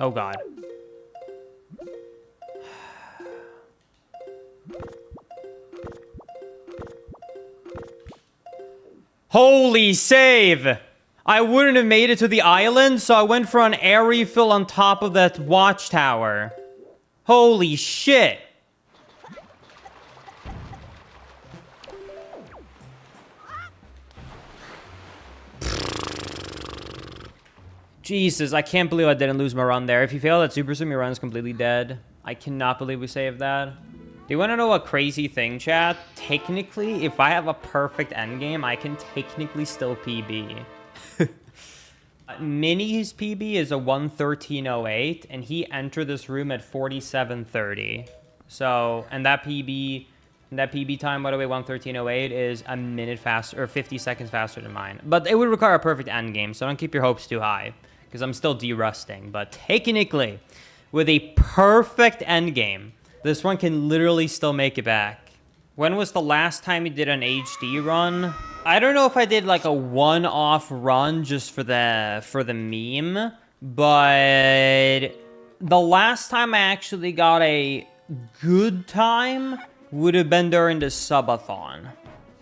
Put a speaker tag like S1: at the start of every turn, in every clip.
S1: Oh, God. Holy save! I wouldn't have made it to the island, so I went for an air refill on top of that watchtower. Holy shit! Jesus, I can't believe I didn't lose my run there. If you fail that super sim, your run is completely dead. I cannot believe we saved that. Do you want to know a crazy thing, chat? Technically, if I have a perfect endgame, I can technically still PB. Mini's PB is a 1:13:08, and he entered this room at 47:30. So, and that PB time, by the way, 1:13:08, is a minute faster, or 50 seconds faster than mine. But it would require a perfect endgame, so don't keep your hopes too high, because I'm still derusting. But technically, with a perfect endgame, this one can literally still make it back. When was the last time you did an HD run? I don't know if I did like a one-off run just for the meme, but the last time I actually got a good time would have been during the subathon.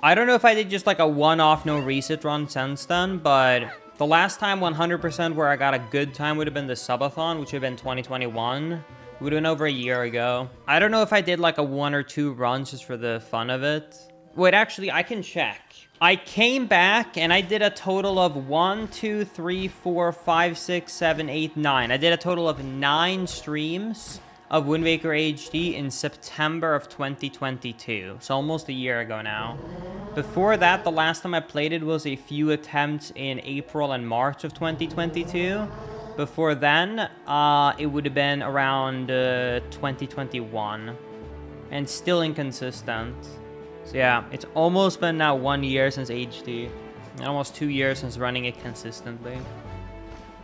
S1: I don't know if I did just like a one-off no reset run since then, but the last time 100% where I got a good time would have been the subathon, which would have been 2021. Would have been over a year ago. I don't know if I did like a 1 or 2 runs just for the fun of it. Wait, actually, I can check. I came back and I did a total of 1, 2, 3, 4, 5, 6, 7, 8, 9. I did a total of 9 streams of Wind Waker HD in September of 2022. So almost a year ago now. Before that, the last time I played it was a few attempts in April and March of 2022. Before then, it would have been around 2021. And still inconsistent. So yeah, it's almost been now 1 year since HD. And almost 2 years since running it consistently.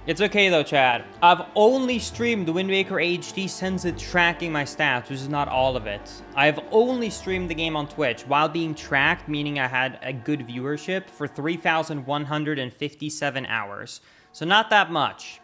S1: It's okay though, Chad. I've only streamed Wind Waker HD since it's tracking my stats, which is not all of it. I've only streamed the game on Twitch while being tracked, meaning I had a good viewership, for 3,157 hours. So not that much.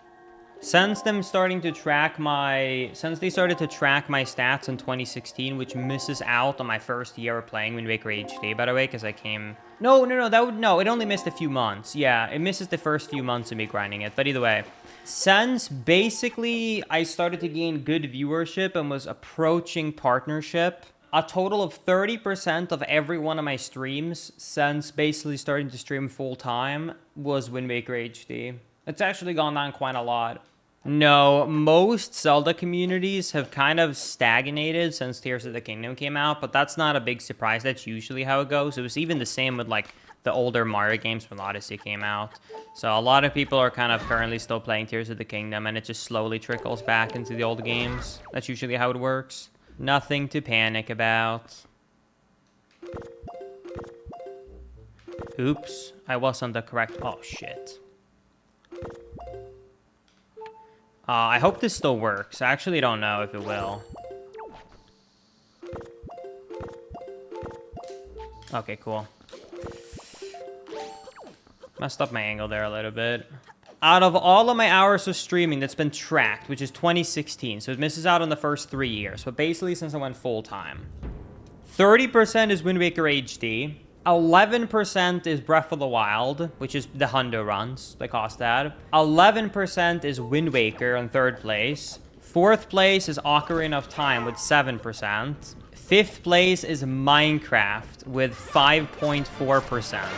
S1: Since they started to track my stats in 2016, which misses out on my first year of playing Wind Waker HD, by the way, because I came... No, it only missed a few months. Yeah, it misses the first few months of me grinding it, but either way. Since basically I started to gain good viewership and was approaching partnership, a total of 30% of every one of my streams since basically starting to stream full-time was Wind Waker HD. It's actually gone down quite a lot. No, most Zelda communities have kind of stagnated since Tears of the Kingdom came out, but that's not a big surprise. That's usually how it goes. It was even the same with like the older Mario games when Odyssey came out. So a lot of people are kind of currently still playing Tears of the Kingdom, and it just slowly trickles back into the old games. That's usually how it works. Nothing to panic about. Oops, I wasn't the correct... Oh, shit. I hope this still works. I actually don't know if it will. Okay, cool. Messed up my angle there a little bit. Out of all of my hours of streaming that's been tracked, which is 2016, so it misses out on the first 3 years, but basically since I went full-time, 30% is Wind Waker HD, 11% is Breath of the Wild, which is the Hundo runs, they cost that. 11% is Wind Waker in 3rd place. 4th place is Ocarina of Time with 7%. 5th place is Minecraft with 5.4%.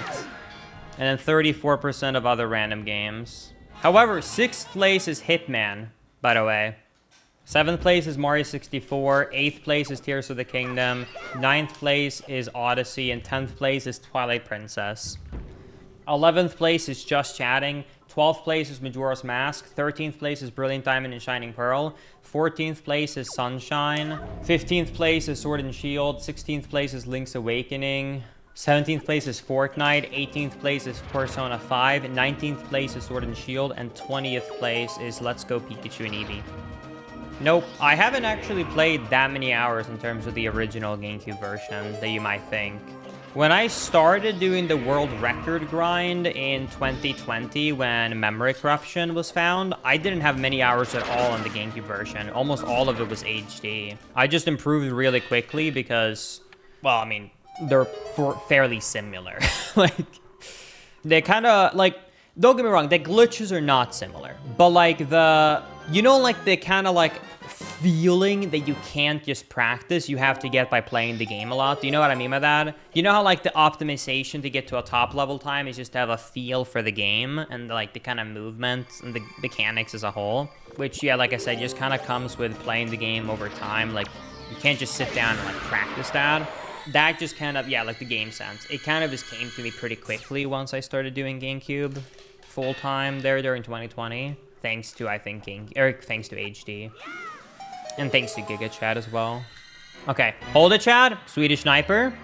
S1: And then 34% of other random games. However, 6th place is Hitman, by the way. 7th place is Mario 64, 8th place is Tears of the Kingdom, 9th place is Odyssey, and 10th place is Twilight Princess. 11th place is Just Chatting, 12th place is Majora's Mask, 13th place is Brilliant Diamond and Shining Pearl, 14th place is Sunshine, 15th place is Sword and Shield, 16th place is Link's Awakening, 17th place is Fortnite, 18th place is Persona 5, 19th place is Sword and Shield, and 20th place is Let's Go Pikachu and Eevee. Nope, I haven't actually played that many hours in terms of the original GameCube version that you might think. When I started doing the world record grind in 2020, when memory corruption was found, I didn't have many hours at all in the GameCube version. Almost all of it was HD. I just improved really quickly because, well, I mean, they're fairly similar. Like, they kind of, like, don't get me wrong, the glitches are not similar. But, like, the, you know, like, the kind of, like, feeling that you can't just practice, you have to get by playing the game a lot. Do you know what I mean by that? You know how, like, the optimization to get to a top level time is just to have a feel for the game and, like, the kind of movements and the mechanics as a whole? Which, yeah, like I said, just kind of comes with playing the game over time. Like, you can't just sit down and, like, practice that. That just kind of, yeah, like the game sense. It kind of just came to me pretty quickly once I started doing GameCube full-time there during 2020. Thanks to, I think, thanks to HD. And thanks to Giga Chad as well. Okay, hold it, Chad. Swedish Sniper.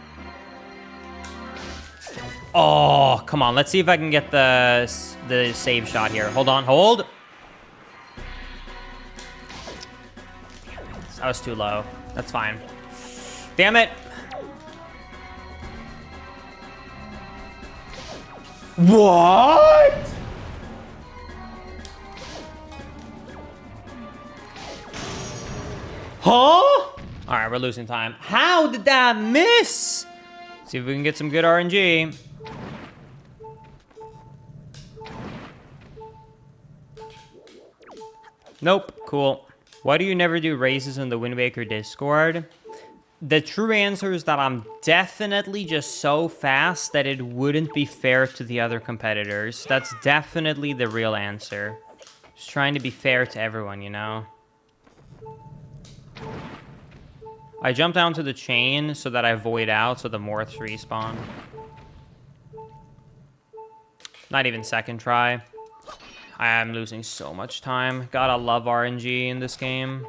S1: Oh, come on. Let's see if I can get the save shot here. Hold on, hold. That was too low. That's fine. Damn it. What? Huh? All right, we're losing time. How did that miss? See if we can get some good RNG. Nope, cool. Why do you never do races in the Wind Waker Discord? The true answer is that I'm definitely just so fast that it wouldn't be fair to the other competitors. That's definitely the real answer. Just trying to be fair to everyone, you know? I jump down to the chain so that I void out so the morphs respawn. Not even second try. I am losing so much time. Gotta love RNG in this game.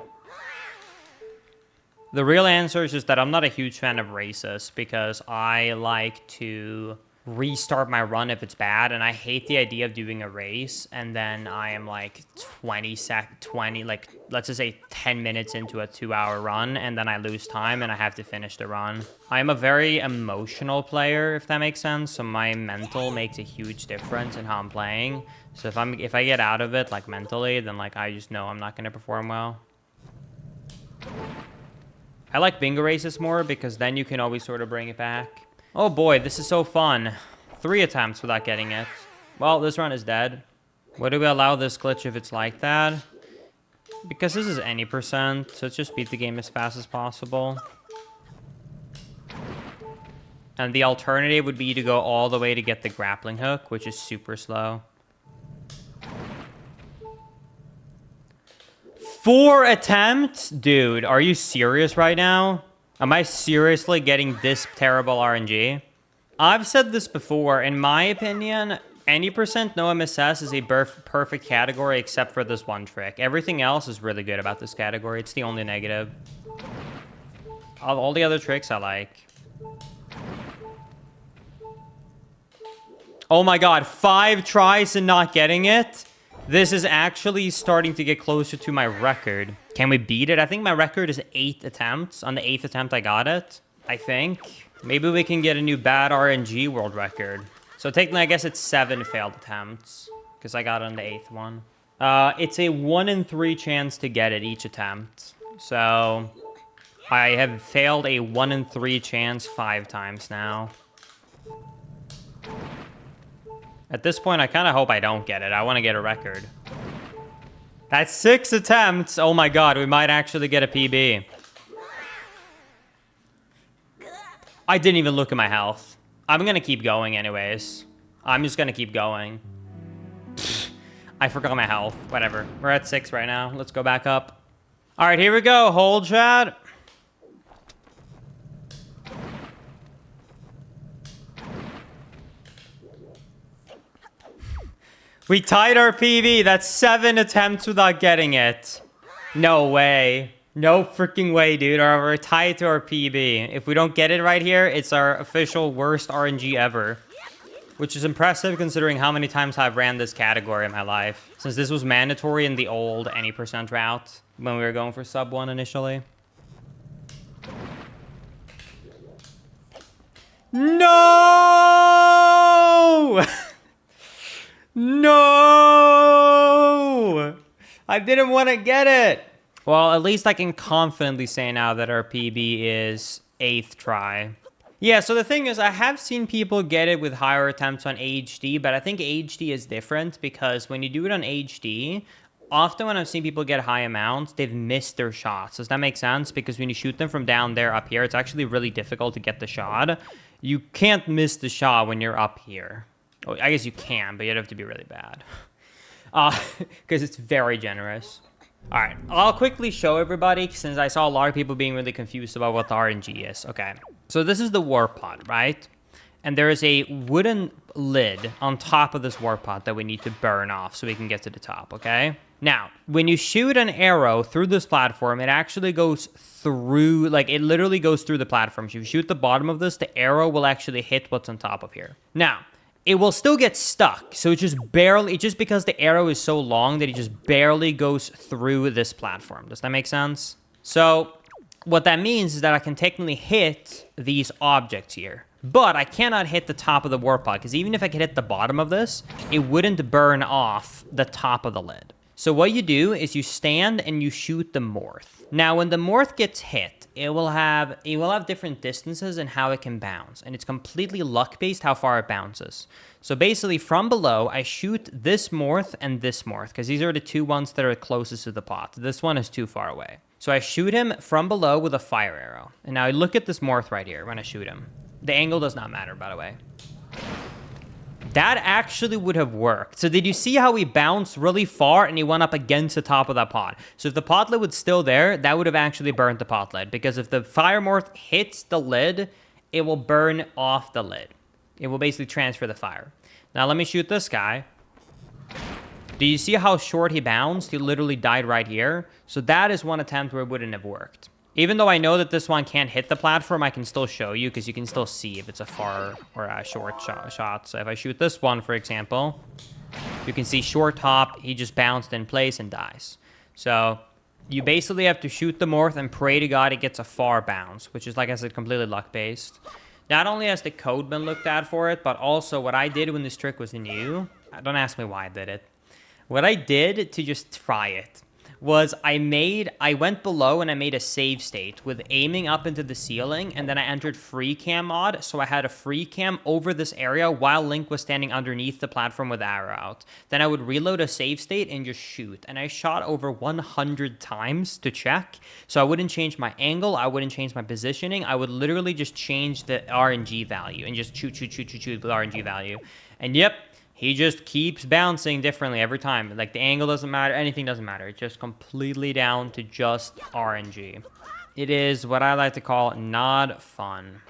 S1: The real answer is just that I'm not a huge fan of races because I like to restart my run if it's bad, and I hate the idea of doing a race and then I am like 20, like, let's just say 10 minutes into a 2-hour run, and then I lose time and I have to finish the run. I'm a very emotional player, if that makes sense, so my mental makes a huge difference in how I'm playing. So if I get out of it, like, mentally, then, like, I just know I'm not going to perform well. I like bingo races more because then you can always sort of bring it back. Oh boy, this is so fun. 3 attempts without getting it. Well, this run is dead. Why do we allow this glitch if it's like that? Because this is any percent, so let's just beat the game as fast as possible. And the alternative would be to go all the way to get the grappling hook, which is super slow. 4 attempts? Dude, are you serious right now? Am I seriously getting this terrible RNG? I've said this before. In my opinion, any percent no MSS is a perfect category except for this one trick. Everything else is really good about this category. It's the only negative. All the other tricks I like. Oh my god, 5 tries and not getting it? This is actually starting to get closer to my record. Can we beat it? I think my record is 8 attempts. On the 8th attempt, I got it. I think. Maybe we can get a new bad RNG world record. So technically, I guess it's 7 failed attempts. Because I got it on the 8th one. It's a 1 in 3 chance to get it each attempt. So I have failed a 1 in 3 chance 5 times now. At this point, I kind of hope I don't get it. I want to get a record. That's 6 attempts. Oh my god, we might actually get a PB. I didn't even look at my health. I'm going to keep going anyways. I'm just going to keep going. I forgot my health. Whatever. We're at 6 right now. Let's go back up. All right, here we go. Hold, chat. We tied our PB. That's 7 attempts without getting it. No way. No freaking way, dude. We're tied to our PB. If we don't get it right here, it's our official worst RNG ever. Which is impressive considering how many times I've ran this category in my life. Since this was mandatory in the old any percent route when we were going for sub 1 initially. No! No! I didn't want to get it. Well, at least I can confidently say now that our PB is 8th try. Yeah, so the thing is, I have seen people get it with higher attempts on HD, but I think HD is different because when you do it on HD, often when I've seen people get high amounts, they've missed their shots. Does that make sense? Because when you shoot them from down there up here, it's actually really difficult to get the shot. You can't miss the shot when you're up here. Oh, I guess you can, but you'd have to be really bad. Because it's very generous. All right, I'll quickly show everybody since I saw a lot of people being really confused about what the RNG is. Okay, so this is the warp pod, right? And there is a wooden lid on top of this warp pod that we need to burn off so we can get to the top, okay? Now, when you shoot an arrow through this platform, it actually goes through, like it literally goes through the platform. So if you shoot the bottom of this, the arrow will actually hit what's on top of here. Now, it will still get stuck. So it just because the arrow is so long that it just barely goes through this platform. Does that make sense? So what that means is that I can technically hit these objects here, but I cannot hit the top of the warp pod because even if I could hit the bottom of this, it wouldn't burn off the top of the lid. So what you do is you stand and you shoot the morph. Now, when the morph gets hit, it will have different distances and how it can bounce, and it's completely luck-based how far it bounces. So basically, from below, I shoot this morph and this morph, because these are the two ones that are closest to the pot. This one is too far away. So I shoot him from below with a fire arrow. And now look at this morph right here when I shoot him. The angle does not matter, by the way. That actually would have worked. So did you see how he bounced really far and he went up against the top of that pot? So if the pot lid was still there, that would have actually burned the pot lid. Because if the fire morph hits the lid, it will burn off the lid. It will basically transfer the fire. Now let me shoot this guy. Do you see how short he bounced? He literally died right here. So that is one attempt where it wouldn't have worked. Even though I know that this one can't hit the platform, I can still show you because you can still see if it's a far or a short shot. So if I shoot this one, for example, you can see short top, he just bounced in place and dies. So you basically have to shoot the morph and pray to God it gets a far bounce, which is, like I said, completely luck-based. Not only has the code been looked at for it, but also what I did when this trick was new, don't ask me why I did it. What I did to just try it was I went below and I made a save state with aiming up into the ceiling, and then I entered free cam mod, so I had a free cam over this area while Link was standing underneath the platform with the arrow out. Then I would reload a save state and just shoot, and I shot over 100 times to check, so I wouldn't change my angle, I wouldn't change my positioning, I would literally just change the RNG value and just shoot with RNG value. And yep, he just keeps bouncing differently every time. Like, the angle doesn't matter. Anything doesn't matter. It's just completely down to just RNG. It is what I like to call not fun.